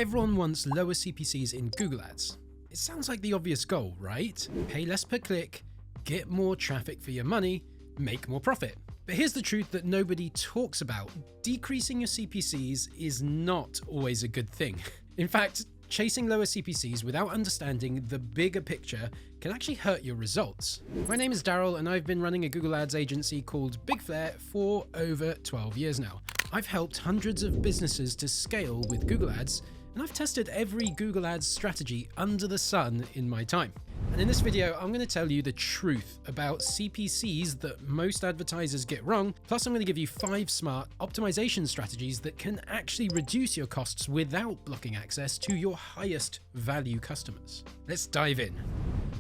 Everyone wants lower CPCs in Google Ads. It sounds like the obvious goal, right? Pay less per click, get more traffic for your money, make more profit. But here's the truth that nobody talks about. Decreasing your CPCs is not always a good thing. In fact, chasing lower CPCs without understanding the bigger picture can actually hurt your results. My name is Daryl and I've been running a Google Ads agency called Big Flare for over 12 years now. I've helped hundreds of businesses to scale with Google Ads, and I've tested every Google Ads strategy under the sun in my time. And in this video, I'm going to tell you the truth about CPCs that most advertisers get wrong. Plus, I'm going to give you 5 smart optimization strategies that can actually reduce your costs without blocking access to your highest value customers. Let's dive in.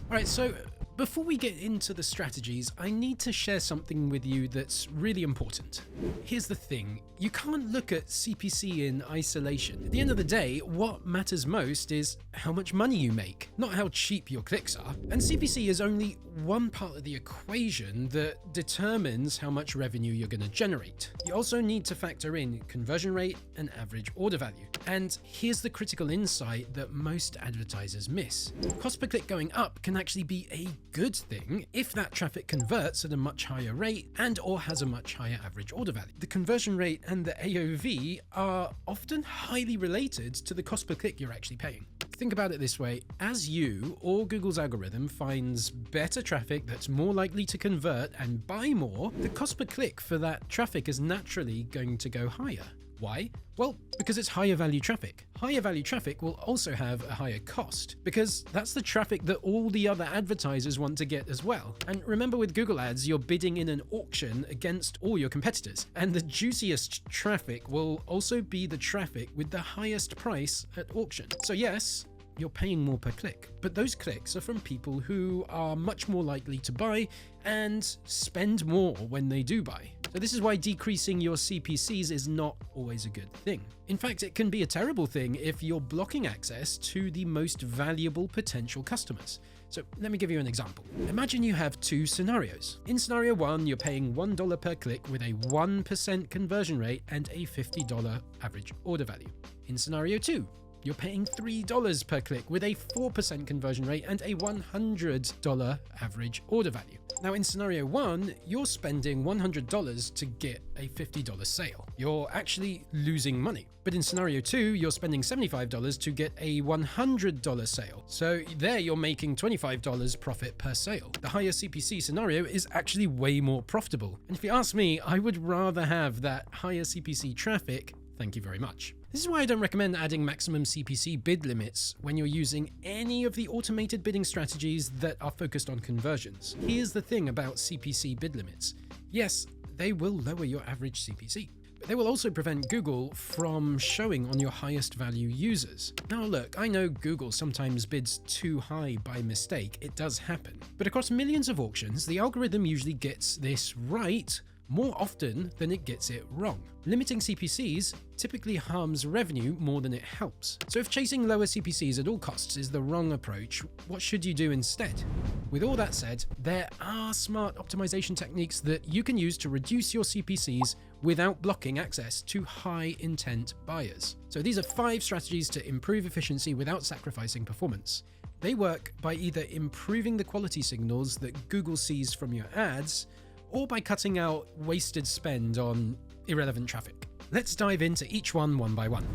All right, so before we get into the strategies, I need to share something with you that's really important. Here's the thing, you can't look at CPC in isolation. At the end of the day, what matters most is how much money you make, not how cheap your clicks are. And CPC is only one part of the equation that determines how much revenue you're going to generate. You also need to factor in conversion rate and average order value. And here's the critical insight that most advertisers miss. Cost per click going up can actually be a good thing if that traffic converts at a much higher rate and or has a much higher average order value. The conversion rate and the AOV are often highly related to the cost per click you're actually paying. Think about it this way, as you or Google's algorithm finds better traffic that's more likely to convert and buy more, the cost per click for that traffic is naturally going to go higher. Why? Well, because it's higher value traffic. Higher value traffic will also have a higher cost because that's the traffic that all the other advertisers want to get as well. And remember, with Google Ads, you're bidding in an auction against all your competitors. And the juiciest traffic will also be the traffic with the highest price at auction. So yes, you're paying more per click, but those clicks are from people who are much more likely to buy and spend more when they do buy. So this is why decreasing your CPCs is not always a good thing. In fact, it can be a terrible thing if you're blocking access to the most valuable potential customers. So let me give you an example. Imagine you have 2 scenarios. In scenario 1, you're paying $1 per click with a 1% conversion rate and a $50 average order value. In scenario 2, you're paying $3 per click with a 4% conversion rate and a $100 average order value. Now in scenario 1, you're spending $100 to get a $50 sale. You're actually losing money. But in scenario 2, you're spending $75 to get a $100 sale. So there you're making $25 profit per sale. The higher CPC scenario is actually way more profitable. And if you ask me, I would rather have that higher CPC traffic. Thank you very much. This is why I don't recommend adding maximum CPC bid limits when you're using any of the automated bidding strategies that are focused on conversions. Here's the thing about CPC bid limits. Yes, they will lower your average CPC, but they will also prevent Google from showing on your highest value users. Now look, I know Google sometimes bids too high by mistake. It does happen. But across millions of auctions, the algorithm usually gets this right more often than it gets it wrong. Limiting CPCs typically harms revenue more than it helps. So if chasing lower CPCs at all costs is the wrong approach, what should you do instead? With all that said, there are smart optimization techniques that you can use to reduce your CPCs without blocking access to high intent buyers. So these are 5 strategies to improve efficiency without sacrificing performance. They work by either improving the quality signals that Google sees from your ads, or by cutting out wasted spend on irrelevant traffic. Let's dive into each one by one.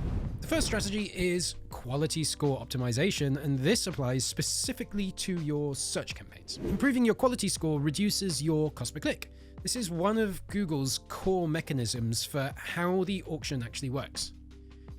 The first strategy is quality score optimization, and this applies specifically to your search campaigns. Improving your quality score reduces your cost per click. This is one of Google's core mechanisms for how the auction actually works.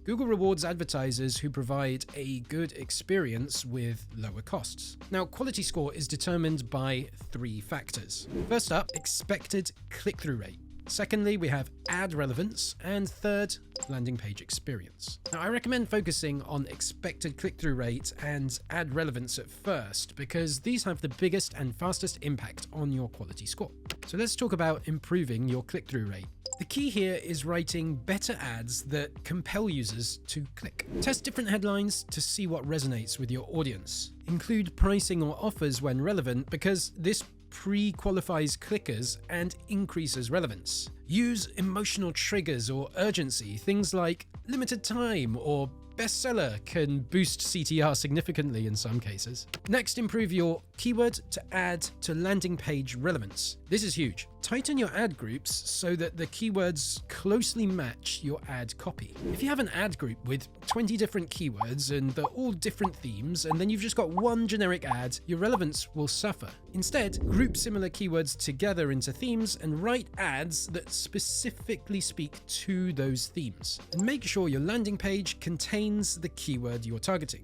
Google rewards advertisers who provide a good experience with lower costs. Now, quality score is determined by 3 factors. First up, expected click-through rate. Secondly, we have ad relevance, and third, landing page experience. Now, I recommend focusing on expected click-through rate and ad relevance at first, because these have the biggest and fastest impact on your quality score. So let's talk about improving your click-through rate. The key here is writing better ads that compel users to click. Test different headlines to see what resonates with your audience. Include pricing or offers when relevant, because this pre-qualifies clickers and increases relevance. Use emotional triggers or urgency, things like limited time or bestseller can boost CTR significantly in some cases. Next, improve your keyword to add to landing page relevance. This is huge. Tighten your ad groups so that the keywords closely match your ad copy. If you have an ad group with 20 different keywords and they're all different themes, and then you've just got one generic ad, your relevance will suffer. Instead, group similar keywords together into themes and write ads that specifically speak to those themes. And make sure your landing page contains the keyword you're targeting.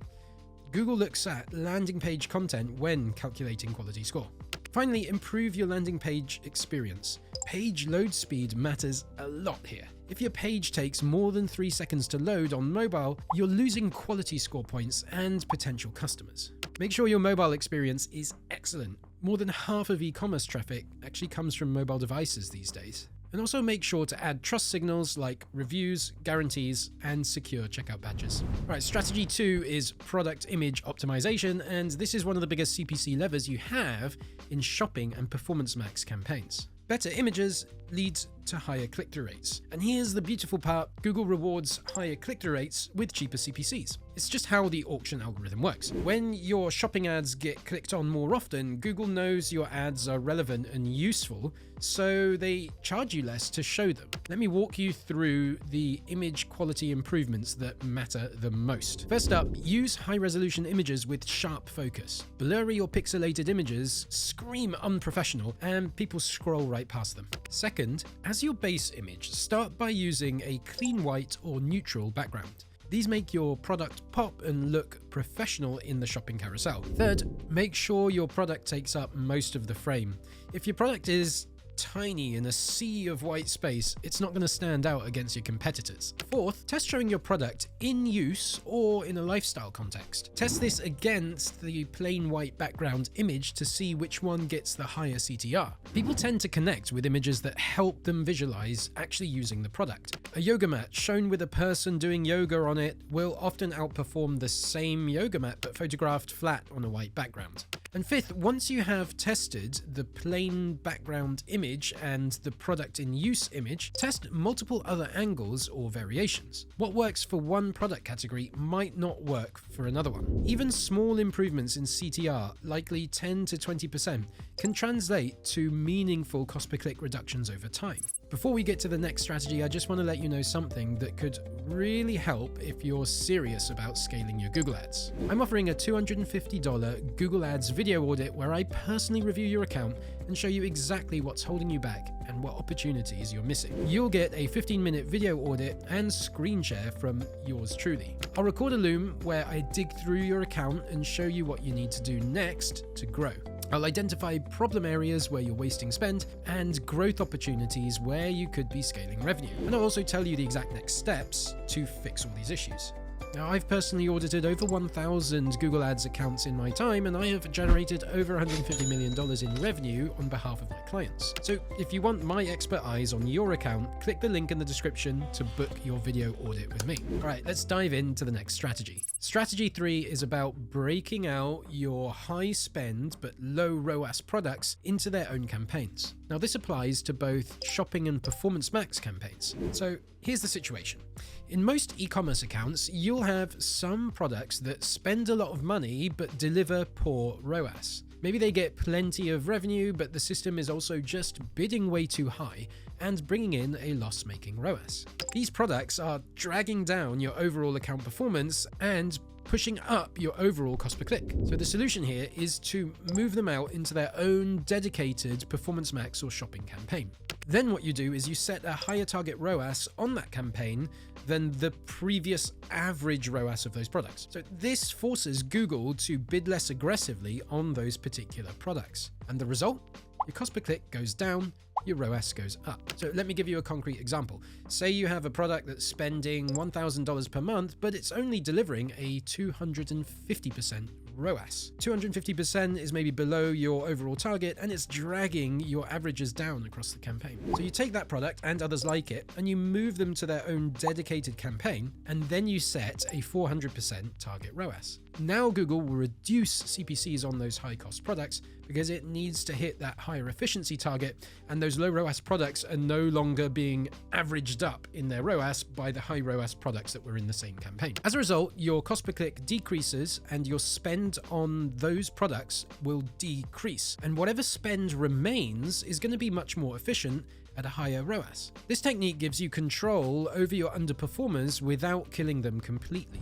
Google looks at landing page content when calculating quality score. Finally, improve your landing page experience. Page load speed matters a lot here. If your page takes more than 3 seconds to load on mobile, you're losing quality score points and potential customers. Make sure your mobile experience is excellent. More than half of e-commerce traffic actually comes from mobile devices these days. And also make sure to add trust signals like reviews, guarantees, and secure checkout badges. Right, strategy 2 is product image optimization, and this is one of the biggest CPC levers you have in shopping and performance max campaigns. Better images leads to higher click-through rates. And here's the beautiful part: Google rewards higher click-through rates with cheaper CPCs. It's just how the auction algorithm works. When your shopping ads get clicked on more often, Google knows your ads are relevant and useful, so they charge you less to show them. Let me walk you through the image quality improvements that matter the most. First up, use high-resolution images with sharp focus. Blurry or pixelated images scream unprofessional, and people scroll right past them. Second, as your base image, start by using a clean white or neutral background. These make your product pop and look professional in the shopping carousel. Third, make sure your product takes up most of the frame. If your product is tiny in a sea of white space, it's not going to stand out against your competitors. Fourth, test showing your product in use or in a lifestyle context. Test this against the plain white background image to see which one gets the higher CTR. People tend to connect with images that help them visualize actually using the product. A yoga mat shown with a person doing yoga on it will often outperform the same yoga mat but photographed flat on a white background. And fifth, once you have tested the plain background image and the product in use image, test multiple other angles or variations. What works for one product category might not work for another one. Even small improvements in CTR, likely 10 to 20%, can translate to meaningful cost per click reductions over time. Before we get to the next strategy, I just want to let you know something that could really help if you're serious about scaling your Google Ads. I'm offering a $250 Google Ads video audit where I personally review your account and show you exactly what's holding you back and what opportunities you're missing. You'll get a 15-minute video audit and screen share from yours truly. I'll record a loom where I dig through your account and show you what you need to do next to grow. I'll identify problem areas where you're wasting spend and growth opportunities where you could be scaling revenue. And I'll also tell you the exact next steps to fix all these issues. Now, I've personally audited over 1,000 Google Ads accounts in my time, and I have generated over $150 million in revenue on behalf of my clients. So if you want my expert eyes on your account, click the link in the description to book your video audit with me. All right, let's dive into the next strategy. Strategy 3 is about breaking out your high spend but low ROAS products into their own campaigns. Now, this applies to both shopping and performance max campaigns. So here's the situation. In most e-commerce accounts, you'll have some products that spend a lot of money but deliver poor ROAS. Maybe they get plenty of revenue, but the system is also just bidding way too high and bringing in a loss-making ROAS. These products are dragging down your overall account performance and pushing up your overall cost per click. So the solution here is to move them out into their own dedicated Performance Max or shopping campaign. Then what you do is you set a higher target ROAS on that campaign than the previous average ROAS of those products. So this forces Google to bid less aggressively on those particular products. And the result? Your cost per click goes down, your ROAS goes up. So let me give you a concrete example. Say you have a product that's spending $1,000 per month, but it's only delivering a 250% ROAS. 250% is maybe below your overall target, and it's dragging your averages down across the campaign. So you take that product and others like it, and you move them to their own dedicated campaign, and then you set a 400% target ROAS. Now Google will reduce CPCs on those high-cost products because it needs to hit that higher efficiency target, and the those low ROAS products are no longer being averaged up in their ROAS by the high ROAS products that were in the same campaign. As a result, your cost per click decreases and your spend on those products will decrease. And whatever spend remains is going to be much more efficient at a higher ROAS. This technique gives you control over your underperformers without killing them completely.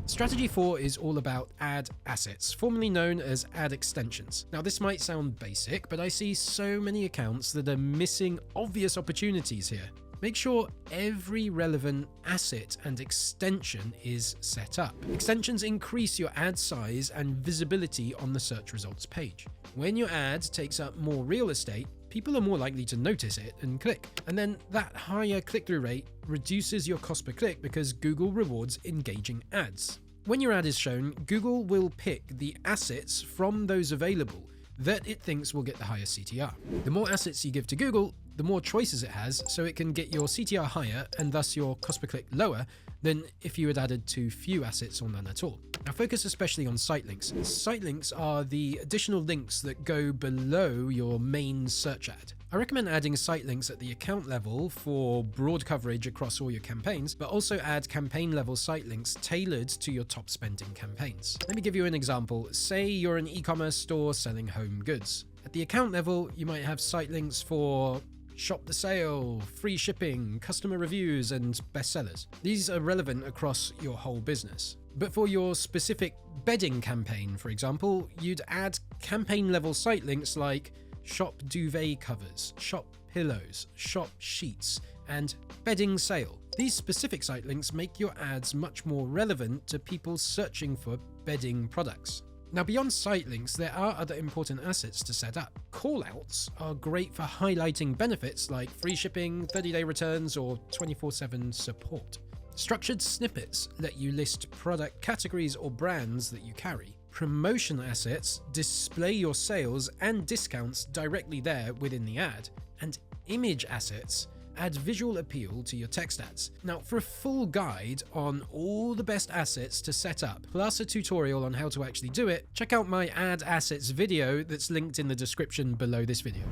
Strategy 4 is all about ad assets, formerly known as ad extensions. Now, this might sound basic, but I see so many accounts that are missing obvious opportunities here. Make sure every relevant asset and extension is set up. Extensions increase your ad size and visibility on the search results page. When your ad takes up more real estate, people are more likely to notice it and click. And then that higher click-through rate reduces your cost per click because Google rewards engaging ads. When your ad is shown, Google will pick the assets from those available that it thinks will get the highest CTR. The more assets you give to Google, the more choices it has, so it can get your CTR higher and thus your cost per click lower than if you had added too few assets or none at all. Now focus especially on site links. Site links are the additional links that go below your main search ad. I recommend adding site links at the account level for broad coverage across all your campaigns, but also add campaign level site links tailored to your top spending campaigns. Let me give you an example. Say you're an e-commerce store selling home goods. At the account level, you might have site links for shop the sale, free shipping, customer reviews, and bestsellers. These are relevant across your whole business. But for your specific bedding campaign, for example, you'd add campaign level site links like shop duvet covers, shop pillows, shop sheets, and bedding sale. These specific site links make your ads much more relevant to people searching for bedding products. Now, beyond site links, there are other important assets to set up. Callouts are great for highlighting benefits like free shipping, 30-day returns, or 24/7 support. Structured snippets let you list product categories or brands that you carry. Promotion assets display your sales and discounts directly there within the ad. And image assets add visual appeal to your text ads. Now, for a full guide on all the best assets to set up, plus a tutorial on how to actually do it, check out my ad assets video that's linked in the description below this video.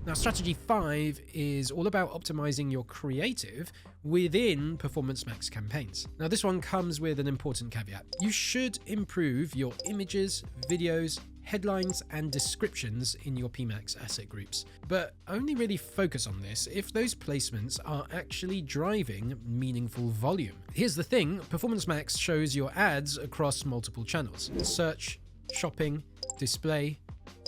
Now, strategy 5 is all about optimizing your creative within Performance Max campaigns. Now, this one comes with an important caveat. You should improve your images, videos, headlines, and descriptions in your PMax asset groups, but only really focus on this if those placements are actually driving meaningful volume. Here's the thing, Performance Max shows your ads across multiple channels: search, shopping, display,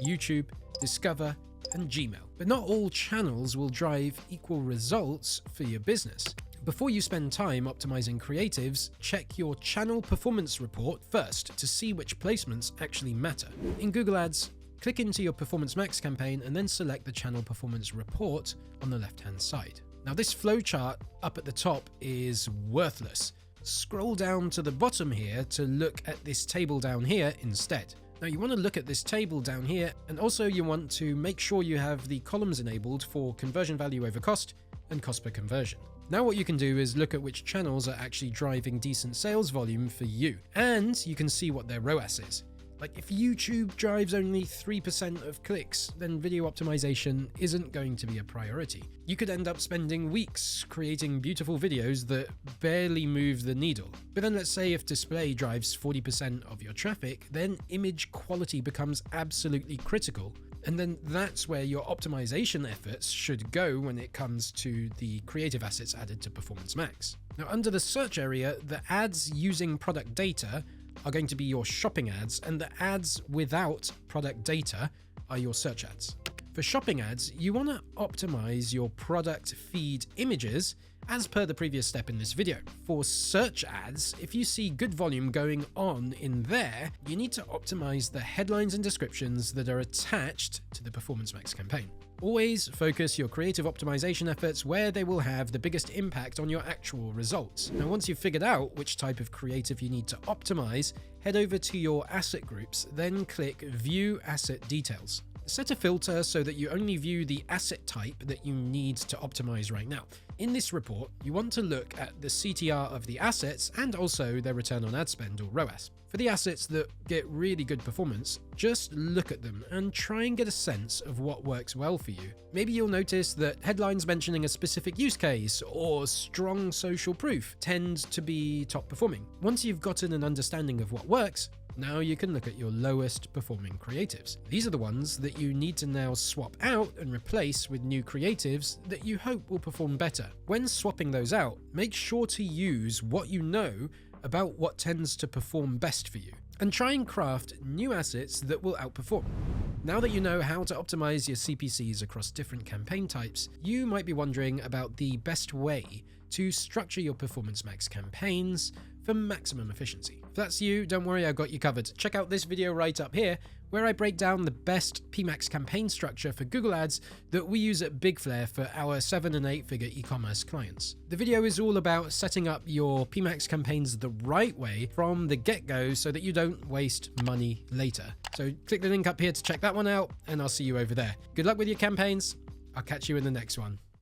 YouTube, Discover, and Gmail. But not all channels will drive equal results for your business. Before you spend time optimizing creatives, check your channel performance report first to see which placements actually matter. In Google Ads, click into your Performance Max campaign and then select the channel performance report on the left-hand side. Now, this flowchart up at the top is worthless. Scroll down to the bottom here to look at this table down here instead. Now, you want to look at this table down here, and also you want to make sure you have the columns enabled for conversion value over cost and cost per conversion. Now what you can do is look at which channels are actually driving decent sales volume for you, and you can see what their ROAS is. Like, if YouTube drives only 3% of clicks, then video optimization isn't going to be a priority. You could end up spending weeks creating beautiful videos that barely move the needle. But then let's say if display drives 40% of your traffic, then image quality becomes absolutely critical. And then that's where your optimization efforts should go when it comes to the creative assets added to Performance Max. Now, under the search area, the ads using product data are going to be your shopping ads, and the ads without product data are your search ads. For shopping ads, you want to optimize your product feed images as per the previous step in this video. For search ads, if you see good volume going on in there, you need to optimize the headlines and descriptions that are attached to the Performance Max campaign. Always focus your creative optimization efforts where they will have the biggest impact on your actual results. Now, once you've figured out which type of creative you need to optimize, head over to your asset groups, then click View Asset Details. Set a filter so that you only view the asset type that you need to optimize right now. In this report, you want to look at the CTR of the assets and also their return on ad spend, or ROAS. For the assets that get really good performance, just look at them and try and get a sense of what works well for you. Maybe you'll notice that headlines mentioning a specific use case or strong social proof tend to be top performing. Once you've gotten an understanding of what works, now you can look at your lowest performing creatives. These are the ones that you need to now swap out and replace with new creatives that you hope will perform better. When swapping those out, make sure to use what you know about what tends to perform best for you, and try and craft new assets that will outperform. Now that you know how to optimize your CPCs across different campaign types, you might be wondering about the best way to structure your Performance Max campaigns for maximum efficiency. If that's you, don't worry, I got you covered. Check out this video right up here, where I break down the best PMax campaign structure for Google Ads that we use at Big Flare for our 7- and 8-figure e-commerce clients. The video is all about setting up your PMax campaigns the right way from the get-go so that you don't waste money later. So click the link up here to check that one out, and I'll see you over there. Good luck with your campaigns. I'll catch you in the next one.